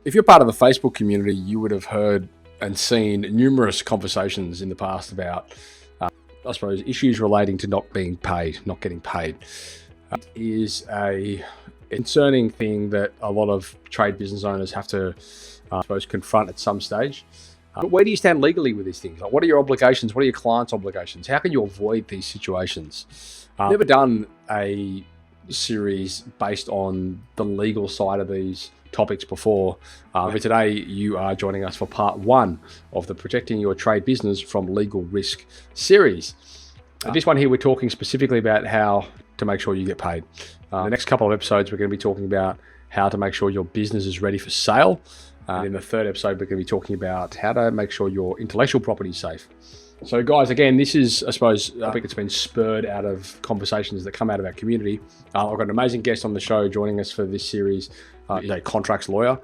If you're part of the Facebook community, you would have heard and seen numerous conversations in the past about, I suppose, issues relating to not getting paid. It is a concerning thing that a lot of trade business owners have to, I suppose, confront at some stage. But where do you stand legally with these things? Like, what are your obligations? What are your clients' obligations? How can you avoid these situations? I've never done a series based on the legal side of these topics before. But today you are joining us for part one of the Protecting Your Trade Business from Legal Risk series. This one here, we're talking specifically about how to make sure you get paid. The next couple of episodes, we're going to be talking about how to make sure your business is ready for sale. In the third episode, we're going to be talking about how to make sure your intellectual property is safe. So guys, again, this is, I suppose, a topic that's been spurred out of conversations that come out of our community. I've got an amazing guest on the show joining us for this series. Is a contracts lawyer,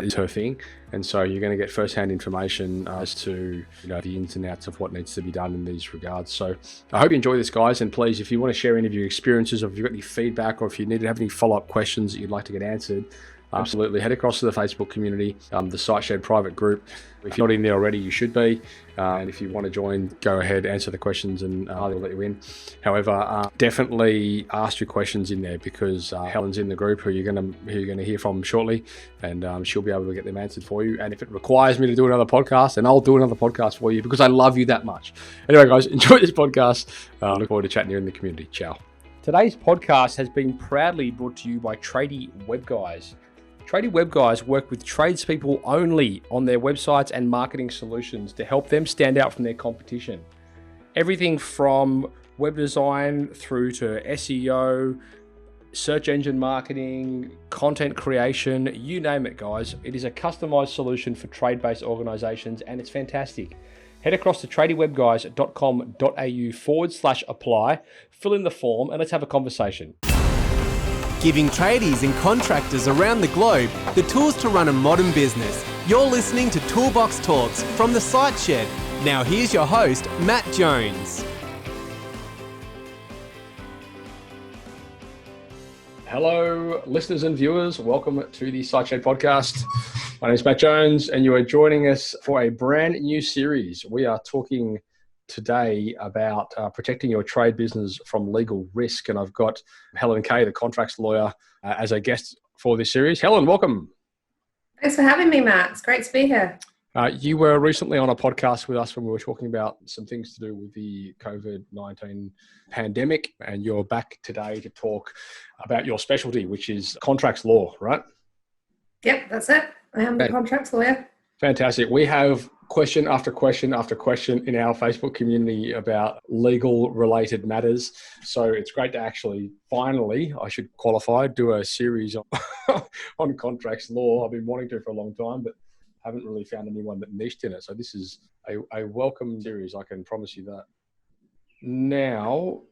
is her thing. And so you're going to get first-hand information as to the ins and outs of what needs to be done in these regards. So I hope you enjoy this, guys. And please, if you want to share any of your experiences, or if you've got any feedback, or if you need to have any follow-up questions that you'd like to get answered, absolutely head across to the Facebook community, the SiteShed private group. If you're not in there already, you should be. And if you want to join, go ahead, answer the questions, and I'll let you in. However, definitely ask your questions in there, because Helen's in the group, who you're going to hear from shortly, and she'll be able to get them answered for you. And if it requires me to do another podcast, then I'll do another podcast for you, because I love you that much. Anyway, guys, enjoy this podcast. Look forward to chatting to you in the community. Ciao. Today's podcast has been proudly brought to you by Tradie Web Guys. Tradie Web Guys work with tradespeople only on their websites and marketing solutions to help them stand out from their competition. Everything from web design through to SEO, search engine marketing, content creation, you name it, guys. It is a customized solution for trade-based organizations, and it's fantastic. Head across to tradiewebguys.com.au/apply, fill in the form, and let's have a conversation. Giving tradies and contractors around the globe the tools to run a modern business. You're listening to Toolbox Talks from the SiteShed. Now here's your host, Matt Jones. Hello, listeners and viewers. Welcome to the SiteShed podcast. My name is Matt Jones, and you are joining us for a brand new series. We are talking today about protecting your trade business from legal risk, and I've got Helen Kay, the contracts lawyer, as a guest for this series. Helen, welcome. Thanks for having me, Matt. It's great to be here. You were recently on a podcast with us when we were talking about some things to do with the COVID-19 pandemic, and you're back today to talk about your specialty, which is contracts law, right? Yep, that's it. I am the contracts lawyer. Fantastic. We have question after question after question in our Facebook community about legal related matters. So it's great to actually finally, I should qualify, do a series on contracts law. I've been wanting to for a long time, but haven't really found anyone that niched in it. So this is a welcome series, I can promise you that. Now,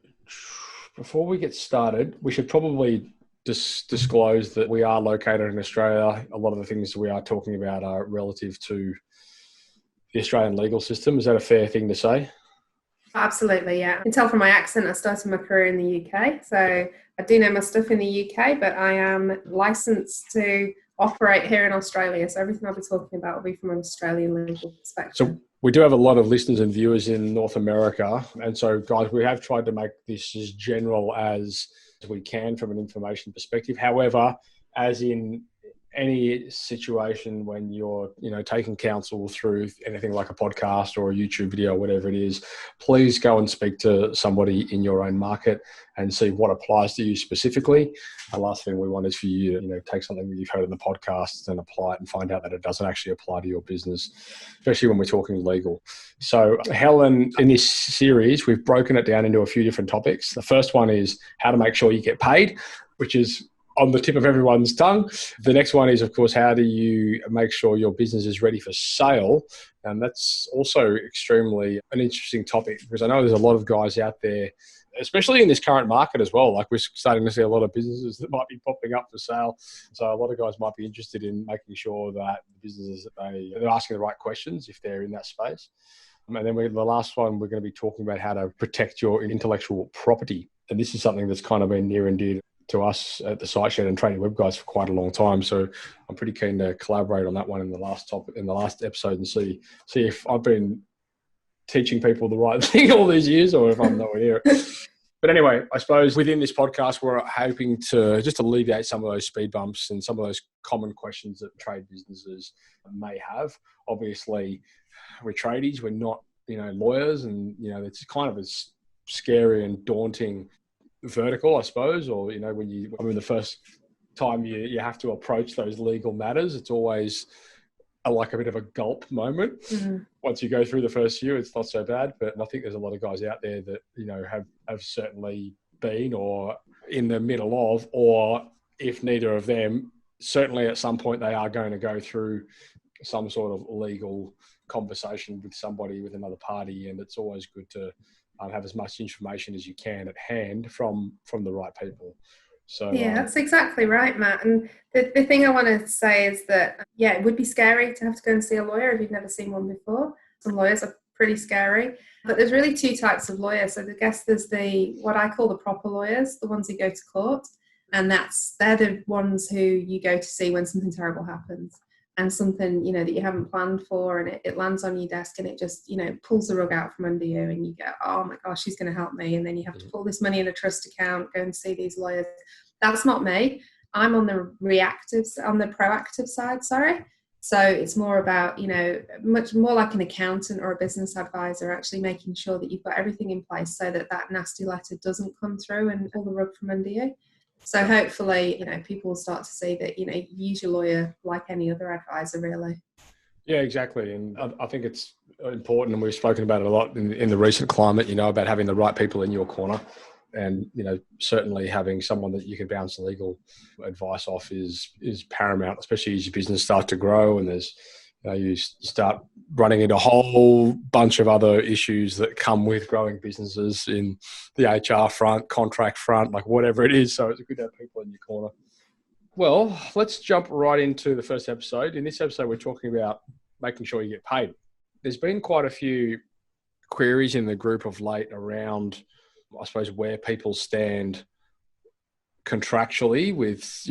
before we get started, we should probably disclose that we are located in Australia. A lot of the things we are talking about are relative to the Australian legal system. Is that a fair thing to say? Absolutely, yeah. You can tell from my accent I started my career in the UK. So I do know my stuff in the UK, but I am licensed to operate here in Australia. So everything I'll be talking about will be from an Australian legal perspective. So we do have a lot of listeners and viewers in North America. And so, guys, we have tried to make this as general as we can from an information perspective. However, as in any situation when you're taking counsel through anything like a podcast or a YouTube video, whatever it is, please go and speak to somebody in your own market and see what applies to you specifically. The last thing we want is for you to take something that you've heard in the podcast and apply it and find out that it doesn't actually apply to your business, especially when we're talking legal. So Helen, in this series, we've broken it down into a few different topics. The first one is how to make sure you get paid, which is on the tip of everyone's tongue. The next one is, of course, how do you make sure your business is ready for sale? And that's also extremely an interesting topic, because I know there's a lot of guys out there, especially in this current market as well. Like, we're starting to see a lot of businesses that might be popping up for sale. So a lot of guys might be interested in making sure that the businesses, they're asking the right questions if they're in that space. And then the last one, we're going to be talking about how to protect your intellectual property. And this is something that's kind of been near and dear to us at the Site Shed and Trading Web Guys for quite a long time. So I'm pretty keen to collaborate on that one in the last episode and see if I've been teaching people the right thing all these years or if I'm nowhere near it. But anyway, I suppose within this podcast, we're hoping to just alleviate some of those speed bumps and some of those common questions that trade businesses may have. Obviously, we're tradies, we're not, lawyers, and, it's kind of a scary and daunting vertical, I suppose, or, when the first time you have to approach those legal matters, it's always like a bit of a gulp moment. Mm-hmm. Once you go through the first year, it's not so bad. But I think there's a lot of guys out there that, have certainly been or in the middle of, or if neither of them, certainly at some point they are going to go through some sort of legal conversation with somebody, with another party. And it's always good to have as much information as you can at hand from the right people. So, yeah, that's exactly right, Matt. And the thing I want to say is that, it would be scary to have to go and see a lawyer if you've never seen one before. Some lawyers are pretty scary, but there's really two types of lawyers. So I guess there's what I call the proper lawyers, the ones who go to court, and they're the ones who you go to see when something terrible happens and something, that you haven't planned for, and it lands on your desk and it just, pulls the rug out from under you and you go, oh my gosh, she's going to help me. And then you have to pull this money in a trust account, go and see these lawyers. That's not me. I'm on the proactive side, sorry. So it's more about, much more like an accountant or a business advisor, actually making sure that you've got everything in place so that nasty letter doesn't come through and pull the rug from under you. So hopefully, people will start to see that, you use your lawyer like any other advisor, really. Yeah, exactly. And I think it's important, and we've spoken about it a lot in the recent climate, about having the right people in your corner. And, certainly having someone that you can bounce legal advice off is paramount, especially as your business starts to grow and there's, you start running into a whole bunch of other issues that come with growing businesses in the HR front, contract front, like whatever it is. So it's good to have people in your corner. Well, let's jump right into the first episode. In this episode, we're talking about making sure you get paid. There's been quite a few queries in the group of late around, I suppose, where people stand contractually with,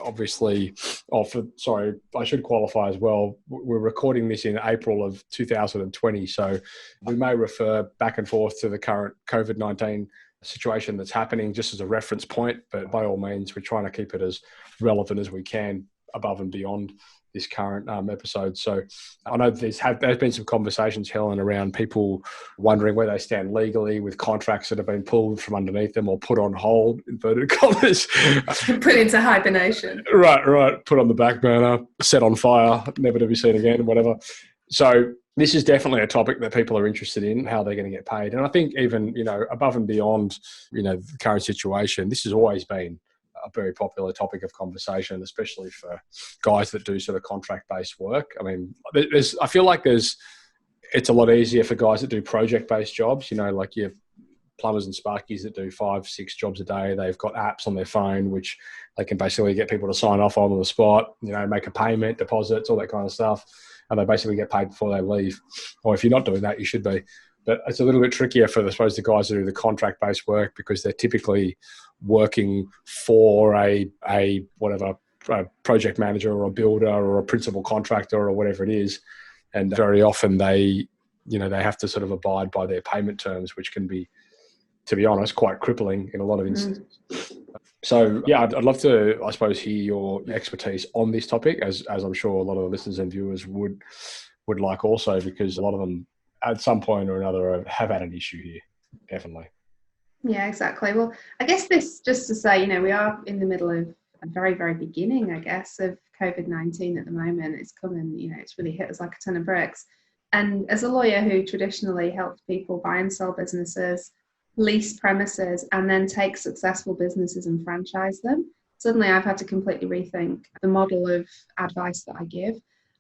obviously, I should qualify as well. We're recording this in April of 2020. So we may refer back and forth to the current COVID-19 situation that's happening just as a reference point. But by all means, we're trying to keep it as relevant as we can above and beyond this current episode. So I know there's been some conversations, Helen, around people wondering where they stand legally with contracts that have been pulled from underneath them or put on hold, inverted commas. Put into hibernation. Right. Put on the back burner, set on fire, never to be seen again, whatever. So this is definitely a topic that people are interested in, how they're going to get paid. And I think even, above and beyond, the current situation, this has always been a very popular topic of conversation, especially for guys that do sort of contract-based work. I mean, I feel like it's a lot easier for guys that do project-based jobs, like your plumbers and sparkies that do 5-6 jobs a day. They've got apps on their phone, which they can basically get people to sign off on the spot, make a payment, deposits, all that kind of stuff. And they basically get paid before they leave. Or if you're not doing that, you should be. But it's a little bit trickier for, I suppose, the guys that do the contract-based work because they're typically working for a project manager or a builder or a principal contractor or whatever it is. And very often they have to sort of abide by their payment terms, which can be, to be honest, quite crippling in a lot of instances. So, yeah, I'd love to, I suppose, hear your expertise on this topic, as I'm sure a lot of the listeners and viewers would like also, because a lot of them at some point or another have had an issue here, definitely. Yeah, exactly. Well, I guess this, just to say, we are in the middle of a very, very beginning, I guess, of COVID-19 at the moment. It's coming, it's really hit us like a ton of bricks. And as a lawyer who traditionally helps people buy and sell businesses, lease premises, and then take successful businesses and franchise them, suddenly I've had to completely rethink the model of advice that I give.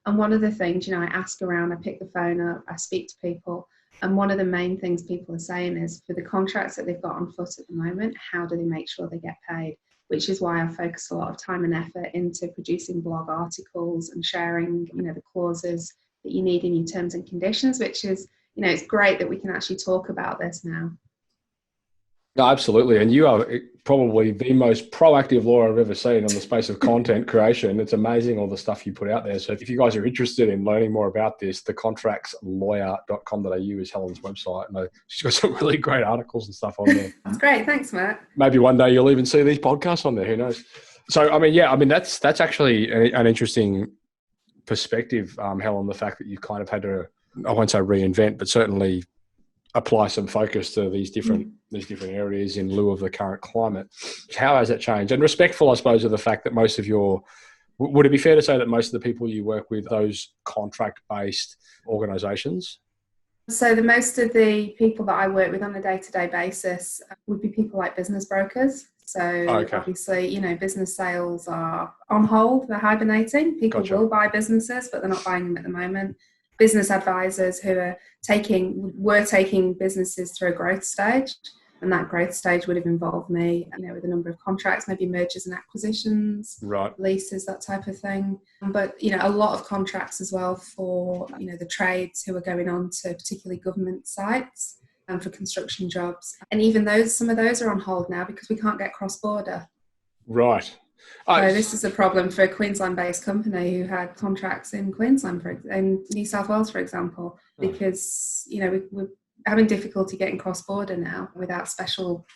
And one of the things, I ask around, I pick the phone up, I speak to people. And one of the main things people are saying is for the contracts that they've got on foot at the moment, how do they make sure they get paid? Which is why I focus a lot of time and effort into producing blog articles and sharing, the clauses that you need in your terms and conditions, which is, it's great that we can actually talk about this now. No, absolutely. And you are probably the most proactive lawyer I've ever seen on the space of content creation. It's amazing all the stuff you put out there. So if you guys are interested in learning more about this, thecontractslawyer.com.au is Helen's website. And she's got some really great articles and stuff on there. That's great. Thanks, Matt. Maybe one day you'll even see these podcasts on there. Who knows? So, that's actually an interesting perspective, Helen, the fact that you've kind of had to, I won't say reinvent, but certainly apply some focus to these different areas in lieu of the current climate. How has that changed? And respectful, I suppose, of the fact that would it be fair to say that most of the people you work with, those contract-based organisations? So most of the people that I work with on a day-to-day basis would be people like business brokers. So Obviously, business sales are on hold, they're hibernating. People will buy businesses, but they're not buying them at the moment. Business advisors who were taking businesses through a growth stage, and that growth stage would have involved me, with a number of contracts, maybe mergers and acquisitions, leases, that type of thing. But a lot of contracts as well for the trades who are going on to particularly government sites and for construction jobs. And even some of those are on hold now because we can't get cross border. Right. So this is a problem for a Queensland-based company who had contracts in Queensland, in New South Wales, for example, because we're having difficulty getting cross-border now without special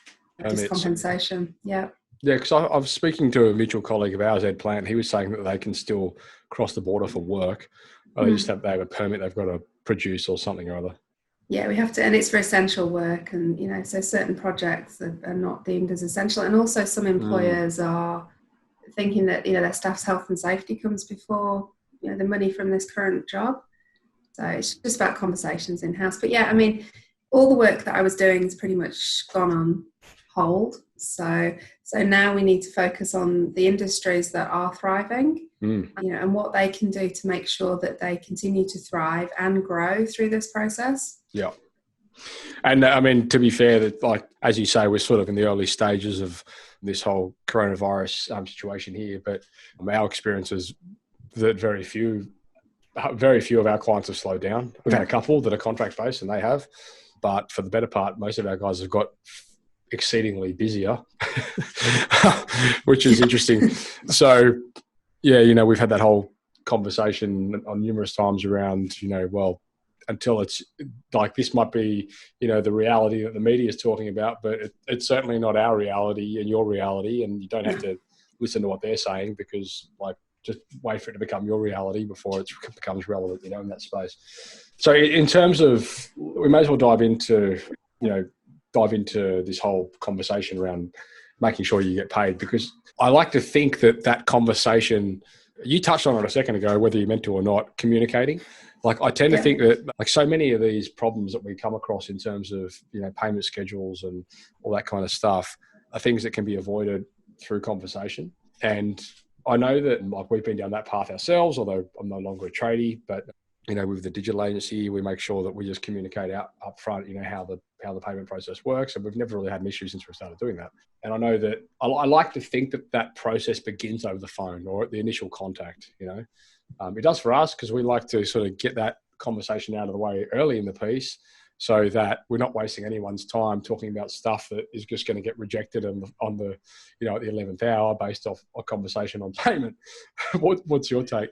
compensation. Yeah. Yeah, because I was speaking to a mutual colleague of ours, Ed Plant. He was saying that they can still cross the border for work. They just they have a permit they've got to produce or something or other. Yeah, we have to, and it's for essential work, and so certain projects are not deemed as essential, and also some employers are thinking that their staff's health and safety comes before the money from this current job. So it's just about conversations in house. But yeah, all the work that I was doing has pretty much gone on hold. So now we need to focus on the industries that are thriving, and what they can do to make sure that they continue to thrive and grow through this process. Yeah. And to be fair, that as you say, we're sort of in the early stages of this whole coronavirus situation here, but our experience is that very few of our clients have slowed down. We've had a couple that are contract based, and they have, but for the better part, most of our guys have got exceedingly busier, which is interesting. So yeah, we've had that whole conversation on numerous times around, until it's like, this might be, the reality that the media is talking about, but it's certainly not our reality and your reality. And you don't have to listen to what they're saying, because just wait for it to become your reality before it becomes relevant, in that space. So in terms of, we may as well dive into this whole conversation around making sure you get paid, because I like to think that conversation, you touched on it a second ago, whether you meant to or not, communicating. I tend to think that so many of these problems that we come across in terms of, payment schedules and all that kind of stuff are things that can be avoided through conversation. And I know that we've been down that path ourselves, although I'm no longer a tradie, but with the digital agency, we make sure that we just communicate out up front, how the payment process works. And we've never really had an issue since we started doing that. And I know that I like to think that process begins over the phone or at the initial contact, It does for us, because we like to sort of get that conversation out of the way early in the piece, so that we're not wasting anyone's time talking about stuff that is just going to get rejected at the 11th hour based off a conversation on payment. What's your take?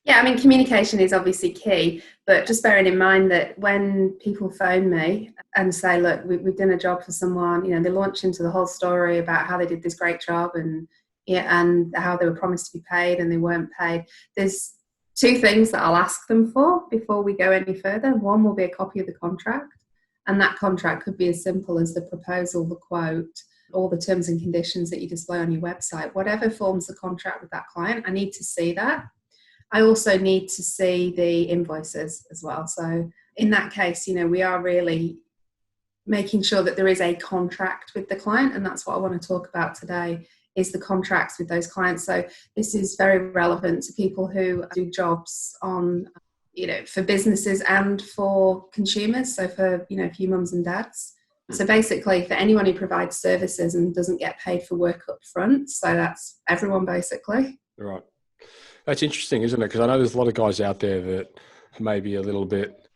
Yeah, communication is obviously key, but just bearing in mind that when people phone me and say, look, we've done a job for someone, they launch into the whole story about how they did this great job and how they were promised to be paid and they weren't paid. There's two things that I'll ask them for before we go any further. One will be a copy of the contract, and that contract could be as simple as the proposal, the quote, all the terms and conditions that you display on your website. Whatever forms the contract with that client, I need to see that. I also need to see the invoices as well. So in that case, we are really making sure that there is a contract with the client, and that's what I want to talk about today, is the contracts with those clients. So this is very relevant to people who do jobs on, for businesses and for consumers. So for you mums and dads. So basically, for anyone who provides services and doesn't get paid for work up front. So that's everyone, basically. Right. That's interesting, isn't it? Because I know there's a lot of guys out there that may be a little bit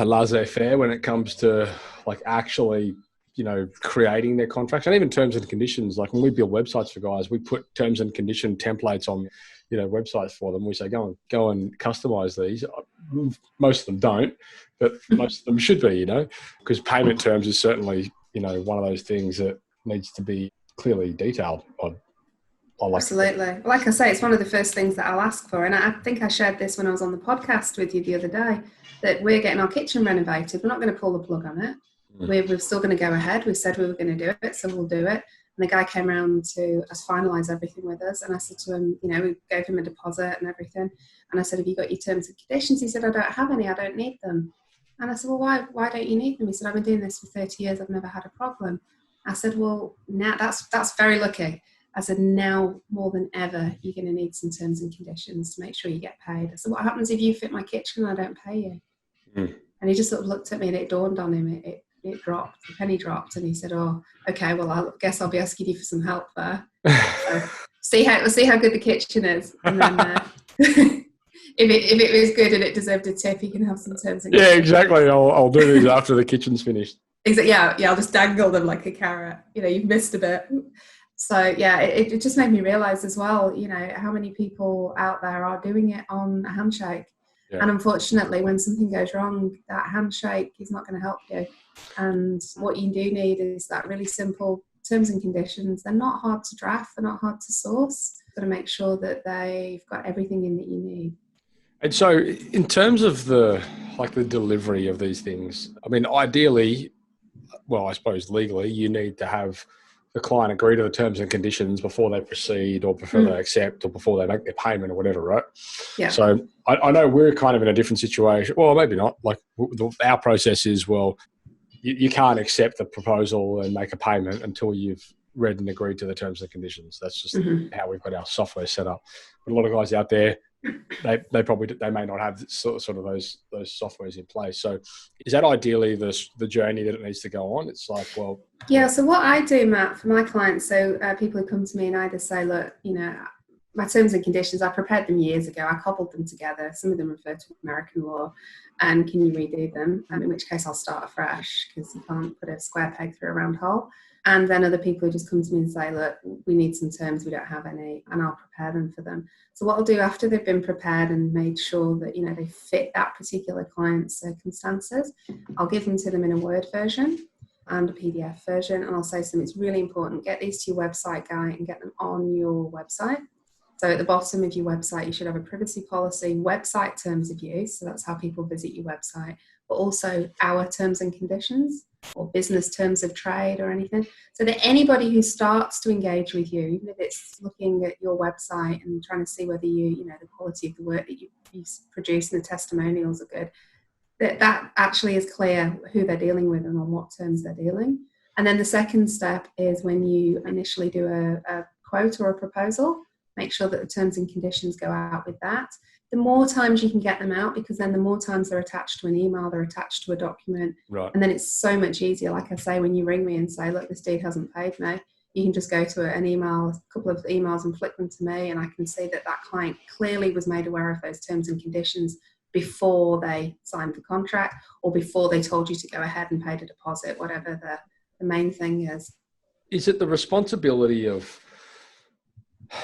laissez-faire when it comes to actually creating their contracts and even terms and conditions. Like when we build websites for guys, we put terms and condition templates on, websites for them. We say, go and customize these. Most of them don't, but most of them should be, because payment terms is certainly, one of those things that needs to be clearly detailed. Absolutely. Like I say, it's one of the first things that I'll ask for. And I think I shared this when I was on the podcast with you the other day, that we're getting our kitchen renovated. We're not going to pull the plug on it. We're still going to go ahead. We said we were going to do it, so we'll do it. And the guy came around to finalise everything with us. And I said to him, we gave him a deposit and everything. And I said, have you got your terms and conditions? He said, I don't have any. I don't need them. And I said, well, why don't you need them? He said, I've been doing this for 30 years. I've never had a problem. I said, well, now that's very lucky. I said, now more than ever, you're going to need some terms and conditions to make sure you get paid. I said, what happens if you fit my kitchen and I don't pay you? And he just sort of looked at me and it dawned on him. It dropped, the penny dropped, and he said, oh, okay, well, I guess I'll be asking you for some help there. So we'll see how good the kitchen is. And then if it was good and it deserved a tip, he can have some terms and conditions. Yeah, exactly. I'll do these after the kitchen's finished. Exactly. Yeah, I'll just dangle them like a carrot. You've missed a bit. So yeah, it just made me realise as well, how many people out there are doing it on a handshake. Yeah. And unfortunately, when something goes wrong, that handshake is not going to help you. And what you do need is that really simple terms and conditions. They're not hard to draft. They're not hard to source. You've got to make sure that they've got everything in that you need. And so in terms of the delivery of these things, I mean, ideally, well, I suppose legally, you need to have the client agree to the terms and conditions before they proceed or before they accept or before they make their payment or whatever, right? Yeah. So I know we're kind of in a different situation. Well, maybe not. Like our process is, well, you can't accept the proposal and make a payment until you've read and agreed to the terms and conditions. That's just how we've got our software set up. But a lot of guys out there, they may not have sort of those softwares in place. So is that ideally the journey that it needs to go on? It's like, well, yeah. So what I do, Matt, for my clients, so people who come to me and either say, look, my terms and conditions, I prepared them years ago. I cobbled them together. Some of them refer to American law, and can you redo them? In which case I'll start afresh, because you can't put a square peg through a round hole. And then other people who just come to me and say, look, we need some terms, we don't have any, and I'll prepare them for them. So what I'll do after they've been prepared and made sure that, they fit that particular client's circumstances, I'll give them to them in a Word version and a PDF version. And I'll say to them, it's really important, get these to your website guy and get them on your website. So at the bottom of your website, you should have a privacy policy, website terms of use. So that's how people visit your website, but also our terms and conditions or business terms of trade or anything. So that anybody who starts to engage with you, even if it's looking at your website and trying to see whether the quality of the work that you produce and the testimonials are good, that actually is clear who they're dealing with and on what terms they're dealing. And then the second step is when you initially do a quote or a proposal, make sure that the terms and conditions go out with that. The more times you can get them out, because then the more times they're attached to an email, they're attached to a document. Right. And then it's so much easier. Like I say, when you ring me and say, look, this dude hasn't paid me, you can just go to an email, a couple of emails and flick them to me, and I can see that client clearly was made aware of those terms and conditions before they signed the contract or before they told you to go ahead and pay the deposit, whatever the main thing is. Is it the responsibility of...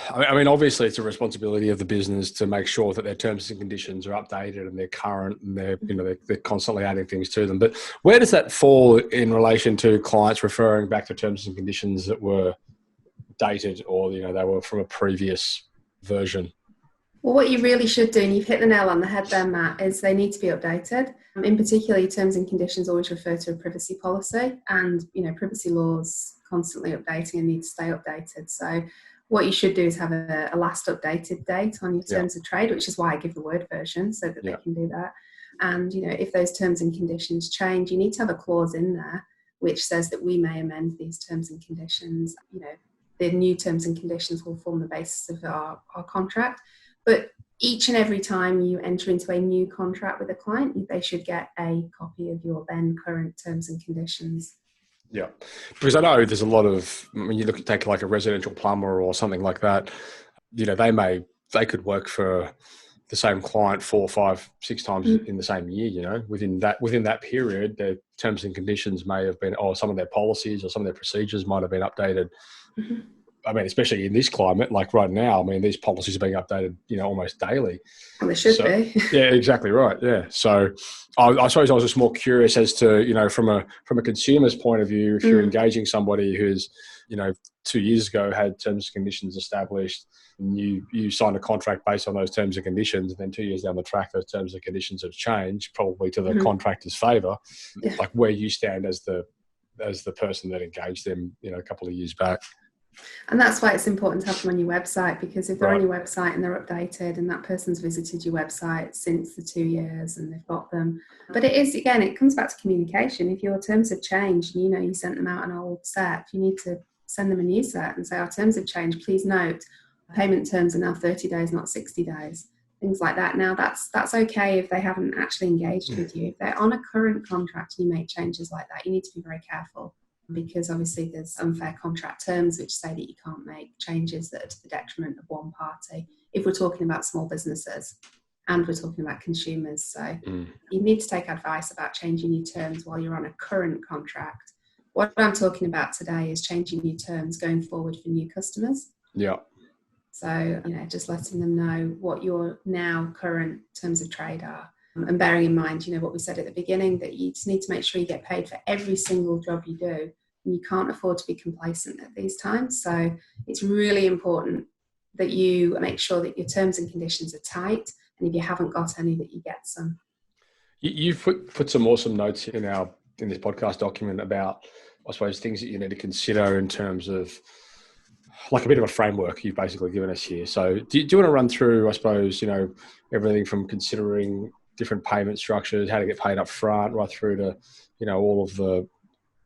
I mean, obviously, it's a responsibility of the business to make sure that their terms and conditions are updated and they're current and they're constantly adding things to them. But where does that fall in relation to clients referring back to terms and conditions that were dated or they were from a previous version? Well, what you really should do, and you've hit the nail on the head there, Matt, is they need to be updated. In particular, terms and conditions always refer to a privacy policy, and privacy laws constantly updating and need to stay updated. So what you should do is have a last updated date on your terms of trade, which is why I give the Word version so that they can do that. And, if those terms and conditions change, you need to have a clause in there which says that we may amend these terms and conditions. The new terms and conditions will form the basis of our contract. But each and every time you enter into a new contract with a client, they should get a copy of your then current terms and conditions. Yeah, because I know there's a lot of, when you take like a residential plumber or something like that, they could work for the same client 4, 5, 6 times in the same year. You know, within that period, their terms and conditions may have been, or some of their policies or some of their procedures might have been updated. I mean, especially in this climate, like right now, I mean, these policies are being updated, you know, almost daily. Well, they should be. Yeah, exactly right. Yeah. So I suppose I was just more curious as to, you know, from a consumer's point of view, if you're engaging somebody who's, you know, 2 years ago had terms and conditions established, and you signed a contract based on those terms and conditions, and then 2 years down the track, those terms and conditions have changed, probably to the contractor's favour. Yeah. Like where you stand as the person that engaged them, you know, a couple of years back. And that's why it's important to have them on your website, because if they're on your website and they're updated and that person's visited your website since the 2 years and they've got them. But it is, again, it comes back to communication. If your terms have changed and you know you sent them out an old set, you need to send them a new set and say, our terms have changed. Please note, payment terms are now 30 days, not 60 days. Things like that. Now, that's okay if they haven't actually engaged with you. If they're on a current contract and you make changes like that, you need to be very careful, because obviously there's unfair contract terms which say that you can't make changes that are to the detriment of one party, if we're talking about small businesses and we're talking about consumers. So you need to take advice about changing your terms while you're on a current contract. What I'm talking about today is changing your terms going forward for new customers. Yeah. So, you know, just letting them know what your now current terms of trade are. And bearing in mind, you know, what we said at the beginning, that you just need to make sure you get paid for every single job you do. And you can't afford to be complacent at these times. So it's really important that you make sure that your terms and conditions are tight. And if you haven't got any, that you get some. You've put some awesome notes in this podcast document about, I suppose, things that you need to consider in terms of like a bit of a framework you've basically given us here. So do you want to run through, I suppose, you know, everything from considering different payment structures, how to get paid up front, right through to, you know, all of the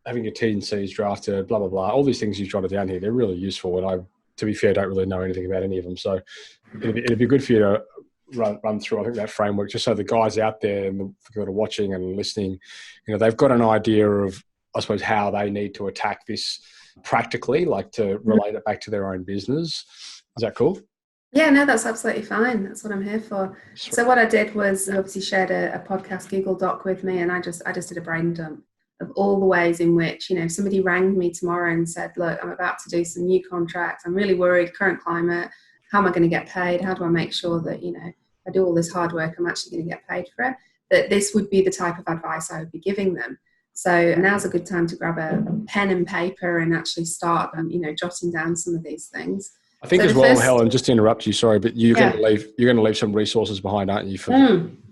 having your T&Cs drafted, blah, blah, blah. All these things you've jotted down here, they're really useful. And I, to be fair, don't really know anything about any of them. So it'd be good for you to run through, I think, that framework, just so the guys out there and the people that are watching and listening, you know, they've got an idea of, I suppose, how they need to attack this practically, like to relate it back to their own business. Is that cool? Yeah, no, that's absolutely fine. That's what I'm here for. Sweet. So what I did was obviously shared a podcast Google Doc with me, and I just did a brain dump of all the ways in which, you know, if somebody rang me tomorrow and said, look, I'm about to do some new contracts, I'm really worried, current climate, how am I going to get paid? How do I make sure that, you know, I do all this hard work, I'm actually going to get paid for it? That this would be the type of advice I would be giving them. So now's a good time to grab a pen and paper and actually start, you know, jotting down some of these things. I think, so as well, Helen, just to interrupt you, sorry, but you're going to leave some resources behind, aren't you? For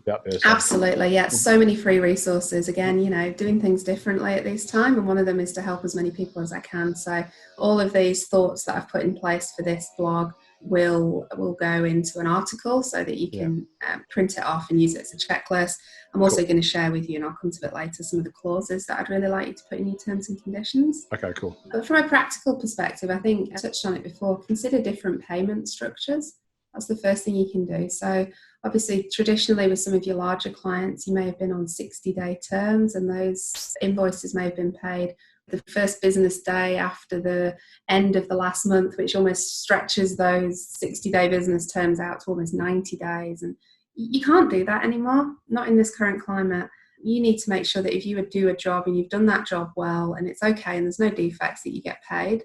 out there, so. Absolutely, yeah. So many free resources. Again, you know, doing things differently at this time, and one of them is to help as many people as I can. So all of these thoughts that I've put in place for this blog will go into an article so that you can print it off and use it as a checklist. I'm also going to share with you, and I'll come to it later, some of the clauses that I'd really like you to put in your terms and conditions. Okay, cool. But from a practical perspective, I think I touched on it before, consider different payment structures. That's the first thing you can do. So obviously, traditionally with some of your larger clients, you may have been on 60-day terms, and those invoices may have been paid the first business day after the end of the last month, which almost stretches those 60-day business terms out to almost 90 days. And you can't do that anymore, not in this current climate. You need to make sure that if you would do a job and you've done that job well and it's okay and there's no defects, that you get paid.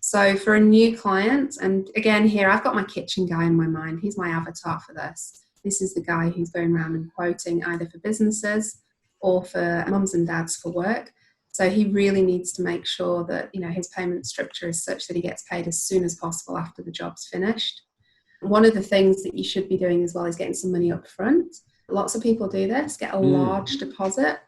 So for a new client, and again here, I've got my kitchen guy in my mind. He's my avatar for this. This is the guy who's going around and quoting either for businesses or for mums and dads for work. So he really needs to make sure that, you know, his payment structure is such that he gets paid as soon as possible after the job's finished. One of the things that you should be doing as well is getting some money up front. Lots of people do this, get a large deposit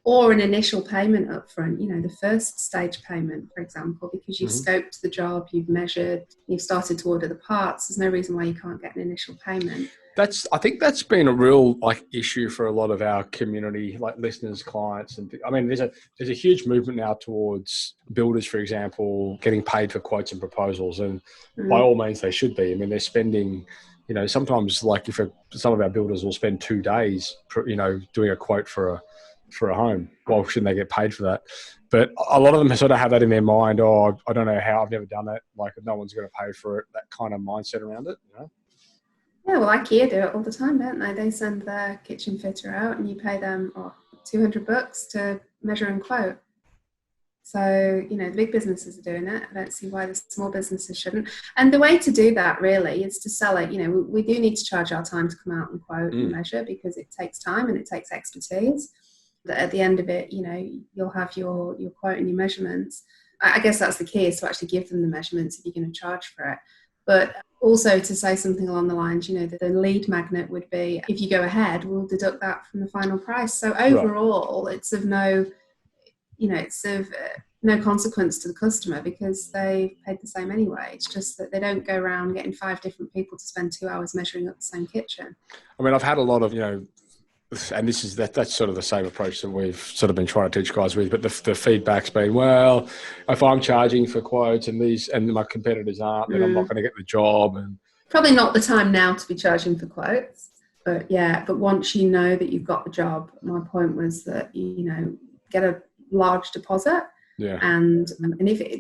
or an initial payment up front, you know, the first stage payment, for example, because you've scoped the job, you've measured, you've started to order the parts. There's no reason why you can't get an initial payment. I think that's been a real issue for a lot of our community, like listeners, clients, and I mean, there's a huge movement now towards builders, for example, getting paid for quotes and proposals, and by all means they should be. I mean, they're spending, you know, sometimes like some of our builders will spend 2 days, you know, doing a quote for a home. Well, shouldn't they get paid for that? But a lot of them sort of have that in their mind. Oh, I don't know how, I've never done that. Like, no one's going to pay for it. That kind of mindset around it, you know. Yeah, well, IKEA do it all the time, don't they? They send their kitchen fitter out and you pay them $200 to measure and quote. So, the big businesses are doing it. I don't see why the small businesses shouldn't. And the way to do that really is to sell it. We do need to charge our time to come out and quote and measure, because it takes time and it takes expertise. But at the end of it, you'll have your quote and your measurements. I guess that's the key, is to actually give them the measurements if you're going to charge for it. But also to say something along the lines, that the lead magnet would be, if you go ahead, we'll deduct that from the final price. So overall, it's of no consequence to the customer, because they paid the same anyway. It's just that they don't go around getting 5 different people to spend 2 hours measuring up the same kitchen. I mean, I've had a lot of, and that's sort of the same approach that we've sort of been trying to teach guys with, but the feedback's been, well, if I'm charging for quotes and my competitors aren't, then I'm not going to get the job. And probably not the time now to be charging for quotes, but once you know that you've got the job, my point was that, get a large deposit. Yeah. And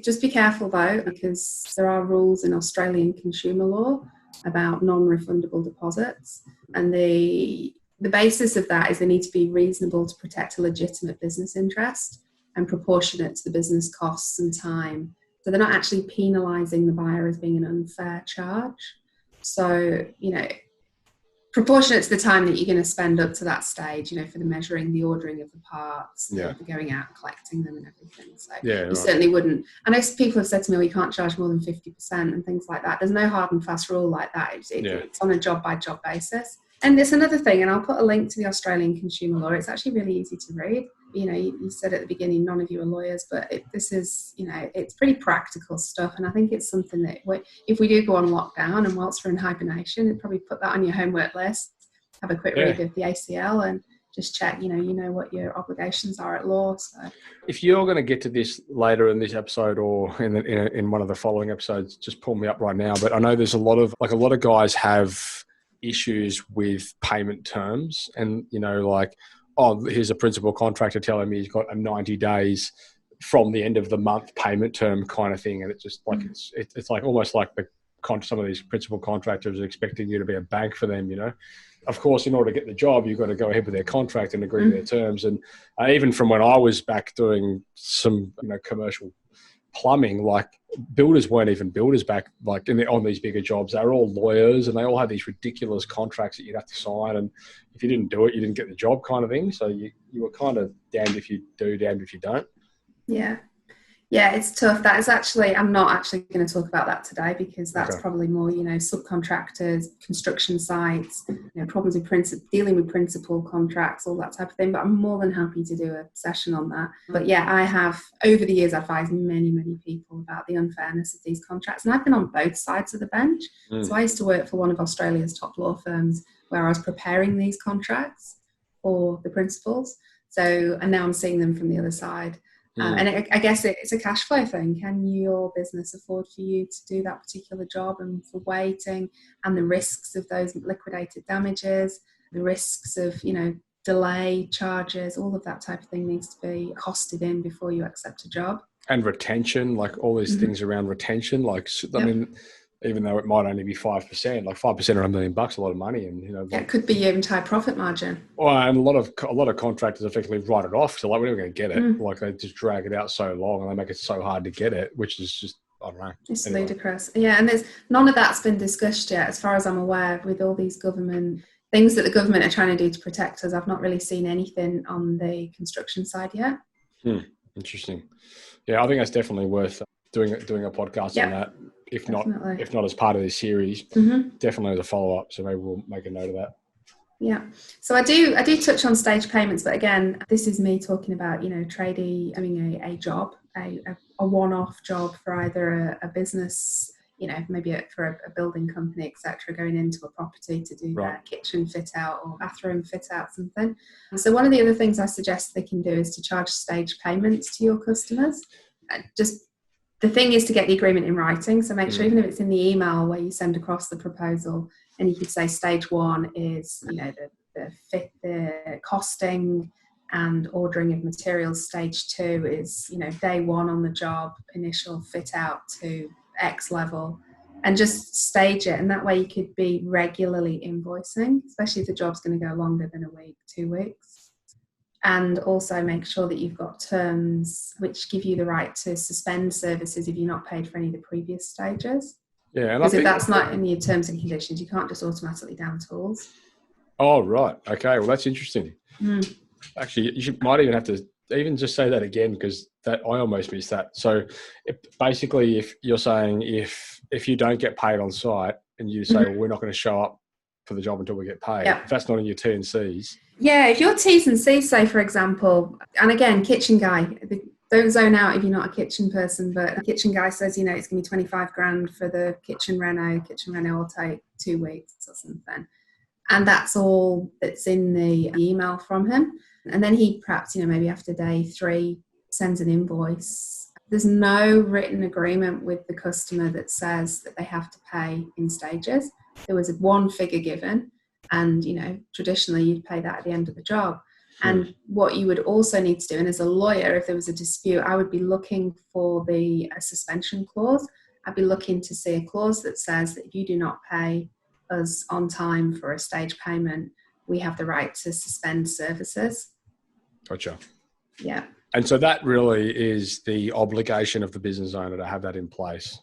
just be careful though, because there are rules in Australian consumer law about non-refundable deposits, and the basis of that is they need to be reasonable to protect a legitimate business interest and proportionate to the business costs and time. So they're not actually penalising the buyer as being an unfair charge. So, proportionate to the time that you're going to spend up to that stage, for the measuring, the ordering of the parts, the going out and collecting them and everything. So you certainly wouldn't. I know people have said to me, we can't charge more than 50% and things like that. There's no hard and fast rule like that. It's on a job by job basis. And there's another thing, and I'll put a link to the Australian consumer law. It's actually really easy to read. You said at the beginning, none of you are lawyers, but this is, it's pretty practical stuff. And I think it's something that if we do go on lockdown and whilst we're in hibernation, you'd probably put that on your homework list, have a quick read of the ACL and just check, you know what your obligations are at law. So if you're going to get to this later in this episode or in one of the following episodes, just pull me up right now. But I know there's a lot of guys have issues with payment terms, and here's a principal contractor telling me he's got a 90 days from the end of the month payment term kind of thing, and it's just like it's like almost like some of these principal contractors are expecting you to be a bank for them. Of course, in order to get the job, you've got to go ahead with their contract and agree to their terms. And even from when I was back doing some commercial plumbing, like builders weren't even builders back on these bigger jobs. They were all lawyers, and they all had these ridiculous contracts that you'd have to sign, and if you didn't do it, you didn't get the job kind of thing. So you were kind of damned if you do, damned if you don't. Yeah, it's tough. That is actually, I'm not actually going to talk about that today, because that's probably more, subcontractors, construction sites, problems with dealing with principal contracts, all that type of thing. But I'm more than happy to do a session on that. But I have, over the years, advised many, many people about the unfairness of these contracts. And I've been on both sides of the bench. So I used to work for one of Australia's top law firms where I was preparing these contracts for the principals. And now I'm seeing them from the other side. And I guess it's a cash flow thing. Can your business afford for you to do that particular job, and for waiting and the risks of those liquidated damages, the risks of, delay charges, all of that type of thing needs to be costed in before you accept a job. And retention, like all these things around retention, I mean, even though it might only be 5%, like 5% of $1 million, a lot of money, and it could be your entire profit margin. Well, and a lot of contractors effectively write it off. So we're never going to get it. Like they just drag it out so long, and they make it so hard to get it, which is just, I don't know. It's ludicrous. Yeah, and there's none of that's been discussed yet, as far as I'm aware, with all these government things that the government are trying to do to protect us. I've not really seen anything on the construction side yet. Interesting. Yeah, I think that's definitely worth doing a podcast on that. If not as part of this series, definitely as a follow-up. So maybe we'll make a note of that. Yeah. So I do touch on stage payments, but again, this is me talking about, tradie, a job, a one-off job for either a business, maybe for a building company, etc., going into a property to do their kitchen fit out or bathroom fit out, something. So one of the other things I suggest they can do is to charge stage payments to your customers. The thing is to get the agreement in writing. So make sure, even if it's in the email where you send across the proposal, and you could say stage 1 is, the costing and ordering of materials. Stage 2 is, day 1 on the job, initial fit out to X level. and just stage it. And that way you could be regularly invoicing, especially if the job's going to go longer than a week, 2 weeks. And also make sure that you've got terms which give you the right to suspend services if you're not paid for any of the previous stages. Yeah, and because if that's not in your terms and conditions, you can't just automatically down tools. Oh, right. Okay. Well, that's interesting. Actually, might even have to even just say that again, because that I almost missed that. So basically, if you're saying if you don't get paid on site and you say, well, we're not going to show up for the job until we get paid, if that's not in your T&Cs. Yeah, if your T's and C's say, for example, and again, kitchen guy, don't zone out if you're not a kitchen person, but a kitchen guy says, it's going to be 25 grand for the kitchen reno will take 2 weeks or something. And that's all that's in the email from him. And then he perhaps, maybe after day 3 sends an invoice. There's no written agreement with the customer that says that they have to pay in stages. There was one figure given, and, traditionally you'd pay that at the end of the job. And what you would also need to do, and as a lawyer, if there was a dispute, I would be looking for a suspension clause. I'd be looking to see a clause that says that if you do not pay us on time for a stage payment, we have the right to suspend services. Gotcha. Yeah. And so that really is the obligation of the business owner to have that in place.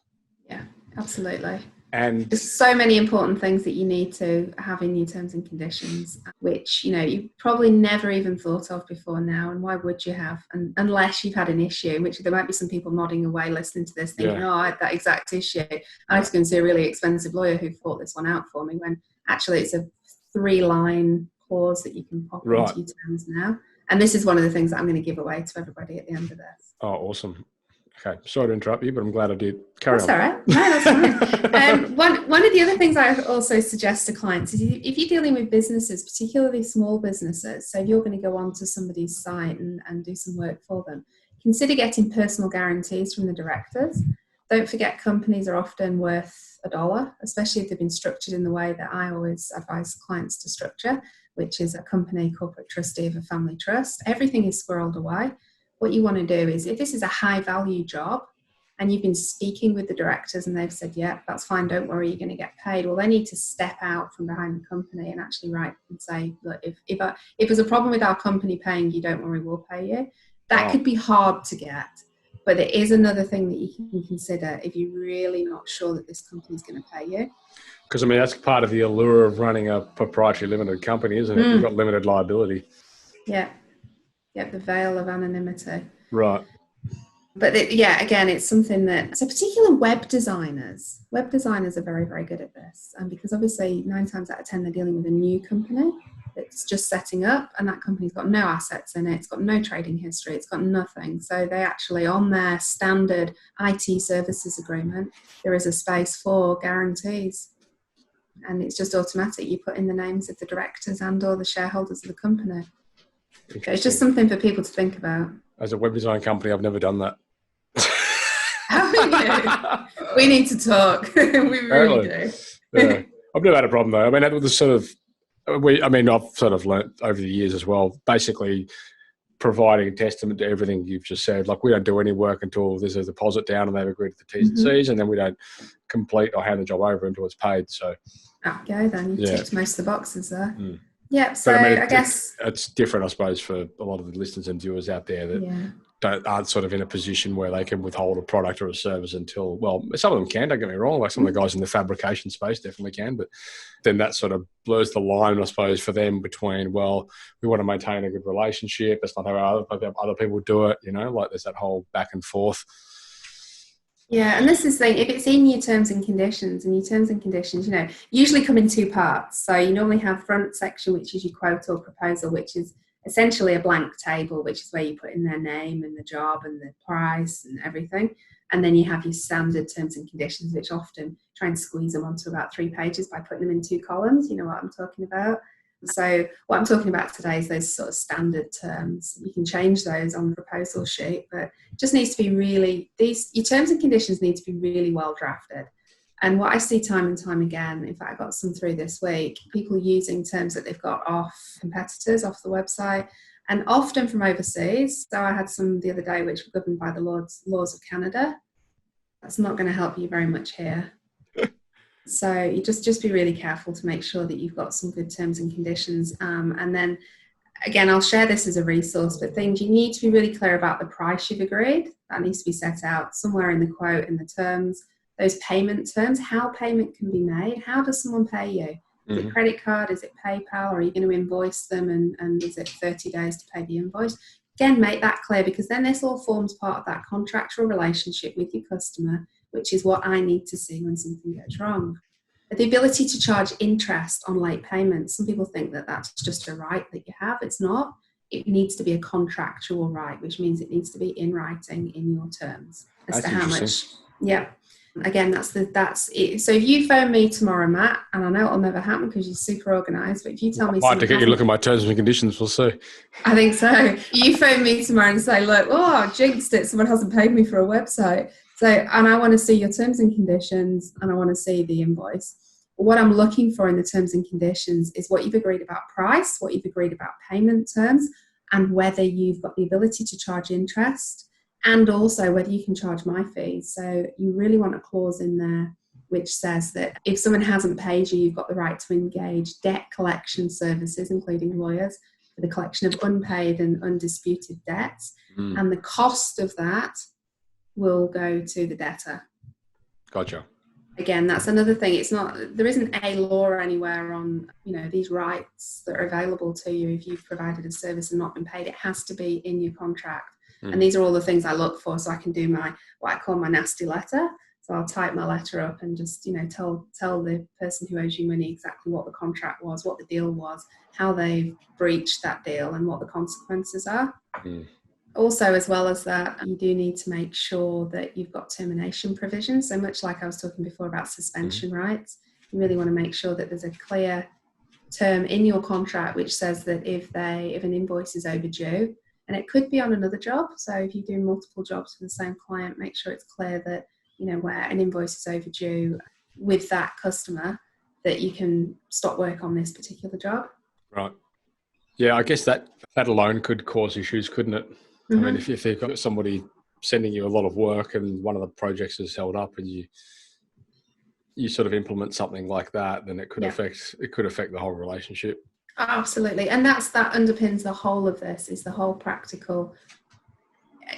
Yeah, absolutely. And there's so many important things that you need to have in your terms and conditions, which, you probably never even thought of before now. And why would you have? And unless you've had an issue, which there might be some people nodding away listening to this thinking, I had that exact issue. I was going to see a really expensive lawyer who thought this one out for me, when actually it's a 3-line clause that you can pop into your terms now. And this is one of the things that I'm going to give away to everybody at the end of this. Oh, awesome. Okay, sorry to interrupt you, but I'm glad I did. Carry on. That's all right. No, that's fine. One of the other things I also suggest to clients is if you're dealing with businesses, particularly small businesses, so if you're going to go onto somebody's site and do some work for them, consider getting personal guarantees from the directors. Don't forget, companies are often worth $1, especially if they've been structured in the way that I always advise clients to structure, which is a company corporate trustee of a family trust. Everything is squirreled away. What you want to do is, if this is a high value job and you've been speaking with the directors and they've said, yeah, that's fine, don't worry, you're going to get paid. Well, they need to step out from behind the company and actually write and say, look, if there's a problem with our company paying you, don't worry, we'll pay you. That could be hard to get, but there is another thing that you can consider if you're really not sure that this company's going to pay you. Because, that's part of the allure of running a proprietary limited company, isn't it? You've got limited liability. Yeah. Yeah, the veil of anonymity. Right. But again, it's something that, so particular web designers are very, very good at this. And because obviously 9 times out of 10, they're dealing with a new company that's just setting up, and that company's got no assets in it. It's got no trading history. It's got nothing. So they actually, on their standard IT services agreement, there is a space for guarantees. And it's just automatic. You put in the names of the directors and or the shareholders of the company. It's just something for people to think about. As a web design company, I've never done that. We need to talk. We really do. Yeah. I've never had a problem though. That was sort of, I've sort of learnt over the years as well, basically providing a testament to everything you've just said. Like, we don't do any work until there's a deposit down and they've agreed to the T's and C's, and then we don't complete or hand the job over until it's paid. So, okay, then you ticked most of the boxes there. Yeah, so but I guess it's different, I suppose, for a lot of the listeners and viewers out there that aren't sort of in a position where they can withhold a product or a service until, well, some of them can, don't get me wrong, like some of the guys in the fabrication space definitely can, but then that sort of blurs the line, I suppose, for them between, well, we want to maintain a good relationship, it's not how other people do it, like there's that whole back and forth. Yeah, and this is the thing, if it's in your terms and conditions, usually come in 2 parts. So you normally have front section, which is your quote or proposal, which is essentially a blank table, which is where you put in their name and the job and the price and everything. And then you have your standard terms and conditions, which often try and squeeze them onto about 3 pages by putting them in 2 columns. You know what I'm talking about? So what I'm talking about today is those sort of standard terms. You can change those on the proposal sheet, but it just needs to be your terms and conditions need to be really well drafted. And what I see time and time again, in fact, I got some through this week, people using terms that they've got off competitors, off the website, and often from overseas. So I had some the other day which were governed by the laws of Canada. That's not going to help you very much here. So you just be really careful to make sure that you've got some good terms and conditions. And then again, I'll share this as a resource, but things you need to be really clear about the price you've agreed. That needs to be set out somewhere in the quote, in the terms, those payment terms, how payment can be made. How does someone pay you? Is it credit card? Is it PayPal? Or are you going to invoice them? And is it 30 days to pay the invoice? Again, make that clear, because then this all forms part of that contractual relationship with your customer, which is what I need to see when something goes wrong. The ability to charge interest on late payments. Some people think that that's just a right that you have. It's not. It needs to be a contractual right, which means it needs to be in writing in your terms as to how much. Yeah. Again, that's it. So if you phone me tomorrow, Matt, and I know it'll never happen because you're super organised, but if you tell me, I might have to get you look at my terms and conditions. We'll see. I think so. You phone me tomorrow and say, look, I jinxed it. Someone hasn't paid me for a website. So, and I want to see your terms and conditions, and I want to see the invoice. What I'm looking for in the terms and conditions is what you've agreed about price, what you've agreed about payment terms, and whether you've got the ability to charge interest, and also whether you can charge my fees. So you really want a clause in there which says that if someone hasn't paid you, you've got the right to engage debt collection services, including lawyers, for the collection of unpaid and undisputed debts. And the cost of that will go to the debtor. Gotcha. Again, that's another thing. There isn't a law anywhere on, these rights that are available to you if you've provided a service and not been paid. It has to be in your contract. And these are all the things I look for, so I can do what I call my nasty letter. So I'll type my letter up and just, tell the person who owes you money exactly what the contract was, what the deal was, how they've breached that deal, and what the consequences are. Also, as well as that, you do need to make sure that you've got termination provisions. So much like I was talking before about suspension rights, you really want to make sure that there's a clear term in your contract which says that if an invoice is overdue, and it could be on another job. So if you do multiple jobs for the same client, make sure it's clear that, where an invoice is overdue with that customer, that you can stop work on this particular job. Right. Yeah, I guess that alone could cause issues, couldn't it? I mean, if you've got somebody sending you a lot of work and one of the projects is held up and you sort of implement something like that, then it could affect the whole relationship. Absolutely. And that underpins the whole of this, is the whole practical,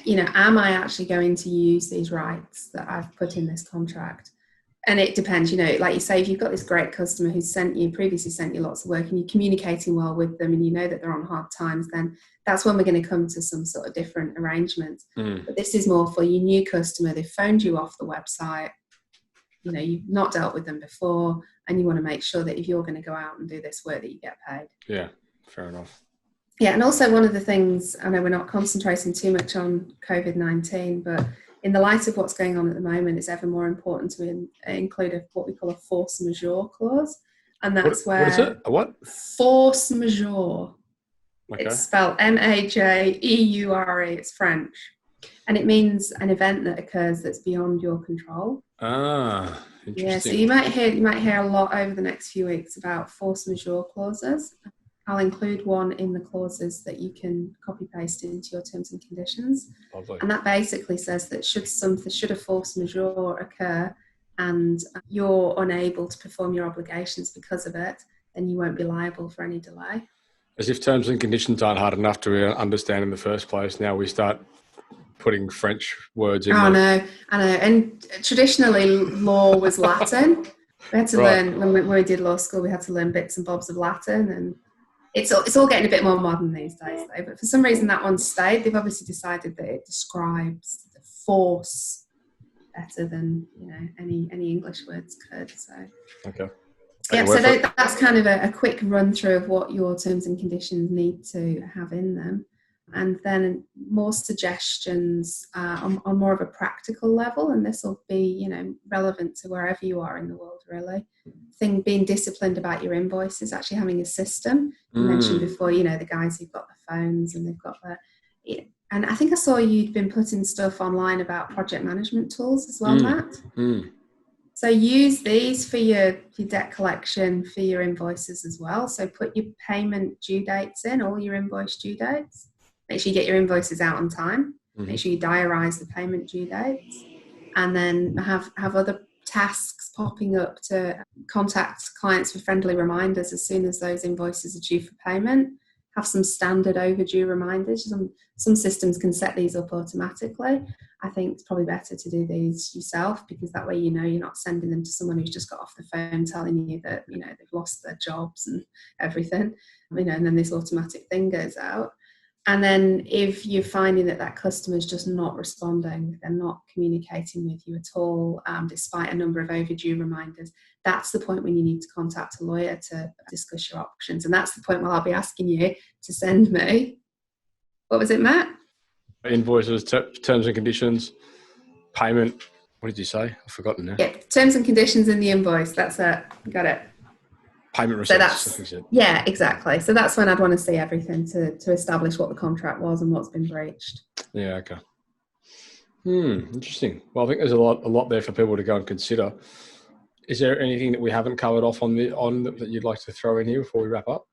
am I actually going to use these rights that I've put in this contract? And it depends, like you say, if you've got this great customer who's previously sent you lots of work and you're communicating well with them and you know that they're on hard times, then that's when we're going to come to some sort of different arrangement. But this is more for your new customer. They've phoned you off the website. You've not dealt with them before, and you want to make sure that if you're going to go out and do this work, that you get paid. Yeah, fair enough. Yeah, and also one of the things, I know we're not concentrating too much on COVID-19, but in the light of what's going on at the moment, it's ever more important to include what we call a force majeure clause. And that's What is it? A what? Force majeure. Okay. It's spelled Majeure. It's French. And it means an event that occurs that's beyond your control. Ah, interesting. Yeah, so you might hear a lot over the next few weeks about force majeure clauses. I'll include one in the clauses that you can copy paste into your terms and conditions. Lovely. And that basically says that should a force majeure occur and you're unable to perform your obligations because of it, then you won't be liable for any delay. As if terms and conditions aren't hard enough to understand in the first place. Now we start putting French words in there. I know. And traditionally, law was Latin. We had to learn, when we did law school, we had to learn bits and bobs of Latin, and it's all getting a bit more modern these days, though. But for some reason, that one stayed. They've obviously decided that it describes the force better than any English words could. So okay. Yeah, so that's kind of a quick run through of what your terms and conditions need to have in them. And then more suggestions on more of a practical level, and this will be, relevant to wherever you are in the world, really. Being disciplined about your invoices, actually having a system. You mentioned before, the guys who've got the phones and they've got and I think I saw you'd been putting stuff online about project management tools as well, Matt. So use these for your debt collection, for your invoices as well. So put your payment due dates in, all your invoice due dates. Make sure you get your invoices out on time. Make sure you diarise the payment due dates. And then have other tasks popping up to contact clients for friendly reminders as soon as those invoices are due for payment. Have some standard overdue reminders. Some systems can set these up automatically. I think it's probably better to do these yourself, because that way, you're not sending them to someone who's just got off the phone telling you that, they've lost their jobs and everything, and then this automatic thing goes out. And then if you're finding that customer is just not responding, they're not communicating with you at all, despite a number of overdue reminders, that's the point when you need to contact a lawyer to discuss your options. And that's the point where I'll be asking you to send me, what was it, Matt? Invoices, terms and conditions, payment. What did you say? I've forgotten now. Yeah, terms and conditions in the invoice. That's it. Got it. Payment receipts. So yeah, exactly. So that's when I'd want to see everything to establish what the contract was and what's been breached. Yeah, okay. Interesting. Well, I think there's a lot there for people to go and consider. Is there anything that we haven't covered off on that you'd like to throw in here before we wrap up?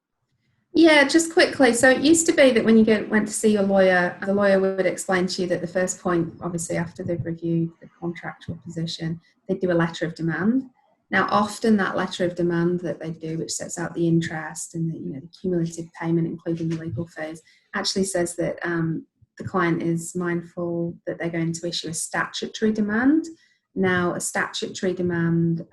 Yeah, just quickly. So it used to be that when you went to see your lawyer, the lawyer would explain to you that the first point, obviously after they've reviewed the contractual position, they'd do a letter of demand. Now, often that letter of demand that they do, which sets out the interest and the cumulative payment, including the legal fees, actually says that the client is mindful that they're going to issue a statutory demand. Now, a statutory demand,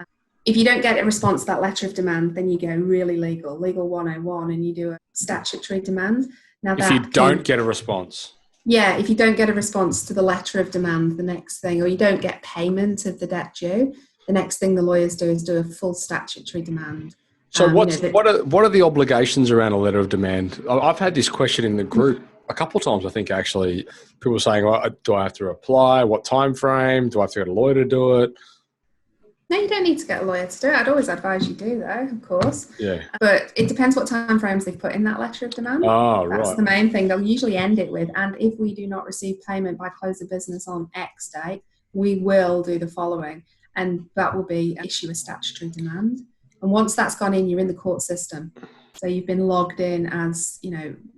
if you don't get a response to that letter of demand, then you go really legal 101, and you do a statutory demand. Now, if you don't get a response. Yeah, if you don't get a response to the letter of demand, the next thing, or you don't get payment of the debt due, the next thing the lawyers do is do a full statutory demand. So what are the obligations around a letter of demand? I've had this question in the group a couple of times, I think, actually. People saying, do I have to apply? What time frame? Do I have to get a lawyer to do it? No, you don't need to get a lawyer to do it. I'd always advise you do, though, of course. Yeah. But it depends what time frames they've put in that letter of demand. Oh, That's the main thing. They'll usually end it with, and if we do not receive payment by close of business on X date, we will do the following. And that will be issue a statutory demand. And once that's gone in, you're in the court system. So you've been logged in as,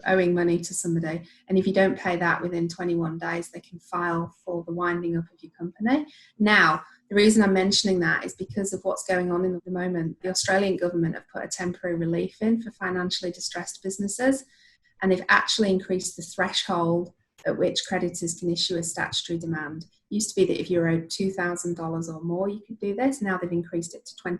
owing money to somebody. And if you don't pay that within 21 days, they can file for the winding up of your company. Now, the reason I'm mentioning that is because of what's going on in the moment. The Australian government have put a temporary relief in for financially distressed businesses, and they've actually increased the threshold at which creditors can issue a statutory demand. It used to be that if you're owed $2,000 or more, you could do this. Now they've increased it to $20,000.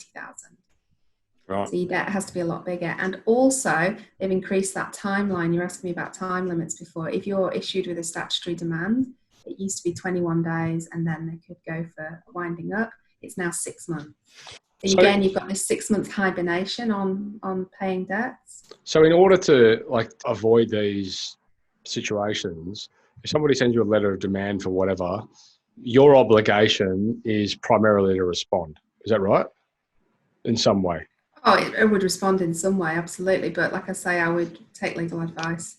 Right. So your debt has to be a lot bigger. And also, they've increased that timeline. You asked me about time limits before. If you're issued with a statutory demand, it used to be 21 days, and then they could go for winding up. It's now 6 months. And again, you've got this 6-month hibernation on paying debts. So in order to avoid these situations, if somebody sends you a letter of demand for whatever, your obligation is primarily to respond. Is that right? In some way? Oh, it would respond in some way, absolutely. But like I say, I would take legal advice.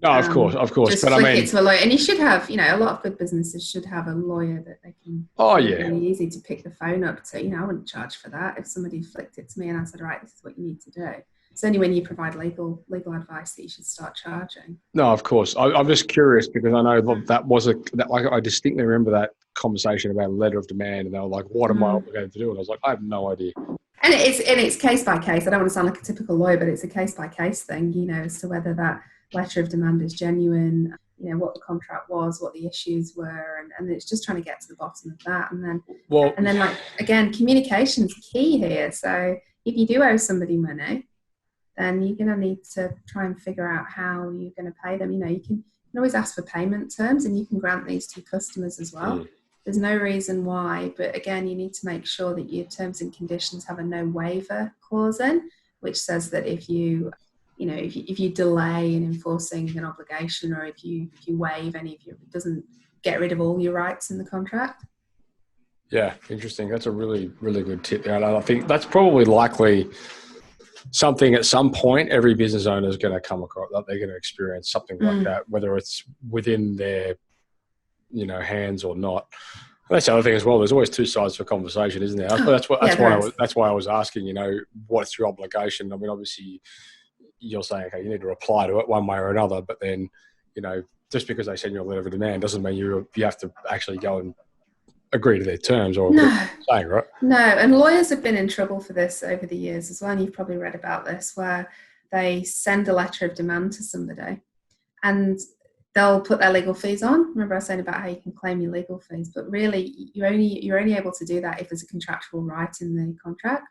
No, of course. Just but flick it to a lawyer. And you should have, a lot of good businesses should have a lawyer that they can. Oh, yeah. Really easy to pick the phone up to. I wouldn't charge for that. If somebody flicked it to me and I said, right, this is what you need to do. It's only when you provide legal advice that you should start charging. No, of course. I'm just curious because I know that I distinctly remember that conversation about a letter of demand, and they were like, what am I obligated to do? And I was like, I have no idea. And it's case by case. I don't want to sound like a typical lawyer, but it's a case by case thing, as to whether that letter of demand is genuine, what the contract was, what the issues were, and it's just trying to get to the bottom of that. And then, again, communication is key here. So if you do owe somebody money, then you're going to need to try and figure out how you're going to pay them. You can always ask for payment terms, and you can grant these to customers as well. There's no reason why, but again, you need to make sure that your terms and conditions have a no waiver clause in, which says that if you delay in enforcing an obligation, or if you waive any of it doesn't get rid of all your rights in the contract. Yeah, interesting. That's a really, really good tip there. And I think that's probably likely something at some point every business owner is going to come across, that they're going to experience something like that, whether it's within their hands or not. And that's the other thing as well. There's always two sides to a conversation, isn't there? That's why I was asking. What's your obligation? I mean, obviously, you're saying, okay, you need to reply to it one way or another. But then, just because they send you a letter of demand doesn't mean you have to actually go and agree to their terms or No. saying, right? No, and lawyers have been in trouble for this over the years as well. And you've probably read about this, where they send a letter of demand to somebody and they'll put their legal fees on. Remember I was saying about how you can claim your legal fees, but really you're only able to do that if there's a contractual right in the contract.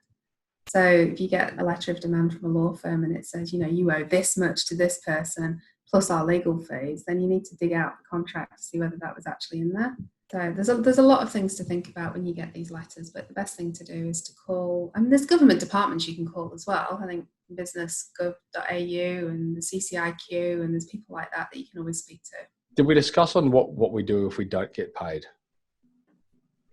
So if you get a letter of demand from a law firm and it says, you owe this much to this person plus our legal fees, then you need to dig out the contract to see whether that was actually in there. So there's a lot of things to think about when you get these letters, but the best thing to do is to call. I mean, there's government departments you can call as well. I think businessgov.au and the CCIQ, and there's people like that you can always speak to. Did we discuss on what we do if we don't get paid?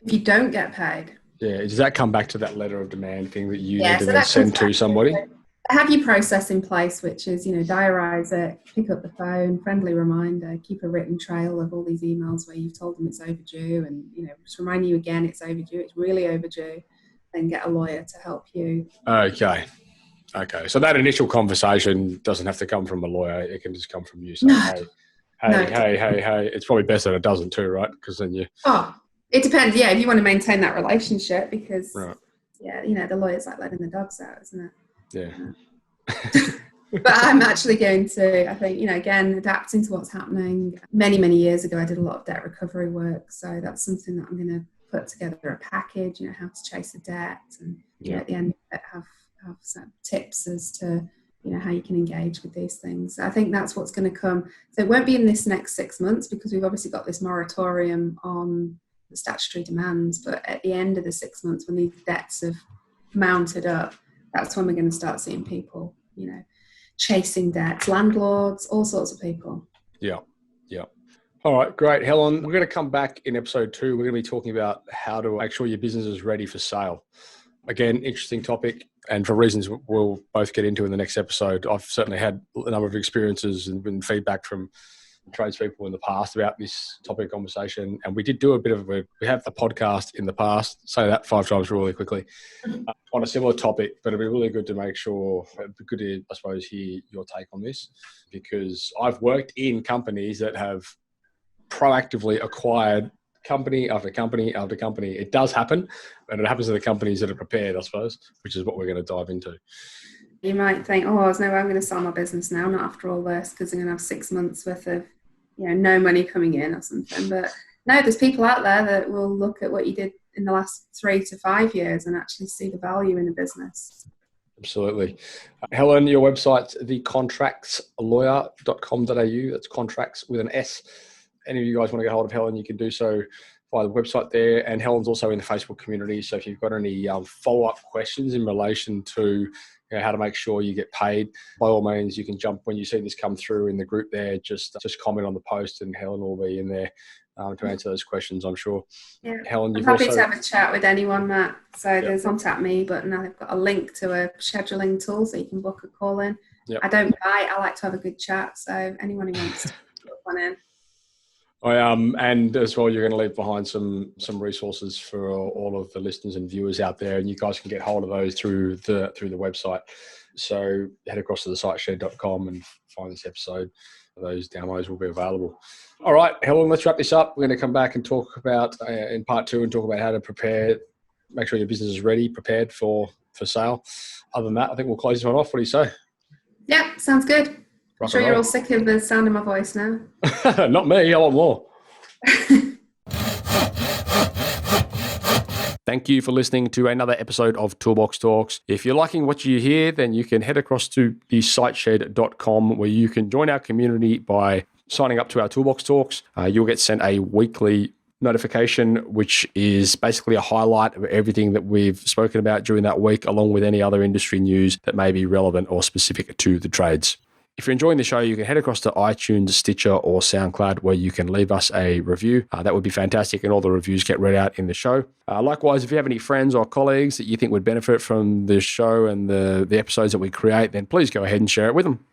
If you don't get paid? Yeah, does that come back to that letter of demand thing that you need to so then send to somebody? Have your process in place, which is, diarise it, pick up the phone, friendly reminder, keep a written trail of all these emails where you've told them it's overdue and, just remind you again it's overdue, it's really overdue, then get a lawyer to help you. Okay. So that initial conversation doesn't have to come from a lawyer. It can just come from you saying, hey, it's probably best that it doesn't too, right? Because then you... Oh, it depends. Yeah, if you want to maintain that relationship because, right. the lawyer's like letting the dogs out, isn't it? Yeah. But I'm actually going to, I think, again, adapting to what's happening. Many, many years ago, I did a lot of debt recovery work. So that's something that I'm going to put together a package, how to chase a debt and at the end of it have some tips as to, how you can engage with these things. I think that's what's going to come. So it won't be in this next 6 months because we've obviously got this moratorium on the statutory demands. But at the end of the 6 months, when these debts have mounted up, that's when we're going to start seeing people, chasing debts, landlords, all sorts of people. Yeah. All right, great. Helen, we're going to come back in episode 2. We're going to be talking about how to make sure your business is ready for sale. Again, interesting topic. And for reasons we'll both get into in the next episode, I've certainly had a number of experiences and feedback from tradespeople in the past about this topic of conversation. And we did do we have a podcast in the past, say that 5 times really quickly, on a similar topic, but it'd be really good to make sure, it'd be good to, I suppose, hear your take on this, because I've worked in companies that have proactively acquired company after company after company. It does happen, and it happens to the companies that are prepared, I suppose, which is what we're going to dive into. You might think, there's no way I'm going to sell my business now, not after all this, because I'm going to have 6 months worth of, no money coming in or something. But no, there's people out there that will look at what you did in the last 3 to 5 years and actually see the value in the business. Absolutely. Helen, your website's thecontractslawyer.com.au. That's contracts with an S. Any of you guys want to get hold of Helen, you can do so via the website there. And Helen's also in the Facebook community. So if you've got any follow-up questions in relation to how to make sure you get paid, by all means, you can jump when you see this come through in the group there. Just comment on the post and Helen will be in there to answer those questions, I'm sure. Yeah, Helen, I'm happy to have a chat with anyone, Matt. So there's contact me button. I've got a link to a scheduling tool so you can book a call in. Yep. I don't bite. I like to have a good chat. So anyone who wants to book one in. And as well, you're going to leave behind some resources for all of the listeners and viewers out there, and you guys can get hold of those through the website. So head across to the siteshed.com and find this episode. Those downloads will be available. All right, Helen, let's wrap this up. We're going to come back and talk about in part 2 and talk about how to prepare, make sure your business is ready, prepared for sale. Other than that, I think we'll close this one off. What do you say? Yeah, sounds good. I'm sure you're all sick of the sound of my voice now. Not me, I want more. Thank you for listening to another episode of Toolbox Talks. If you're liking what you hear, then you can head across to the siteshed.com where you can join our community by signing up to our Toolbox Talks. You'll get sent a weekly notification, which is basically a highlight of everything that we've spoken about during that week, along with any other industry news that may be relevant or specific to the trades. If you're enjoying the show, you can head across to iTunes, Stitcher, or SoundCloud, where you can leave us a review. That would be fantastic, and all the reviews get read out in the show. Likewise, if you have any friends or colleagues that you think would benefit from this show and the episodes that we create, then please go ahead and share it with them.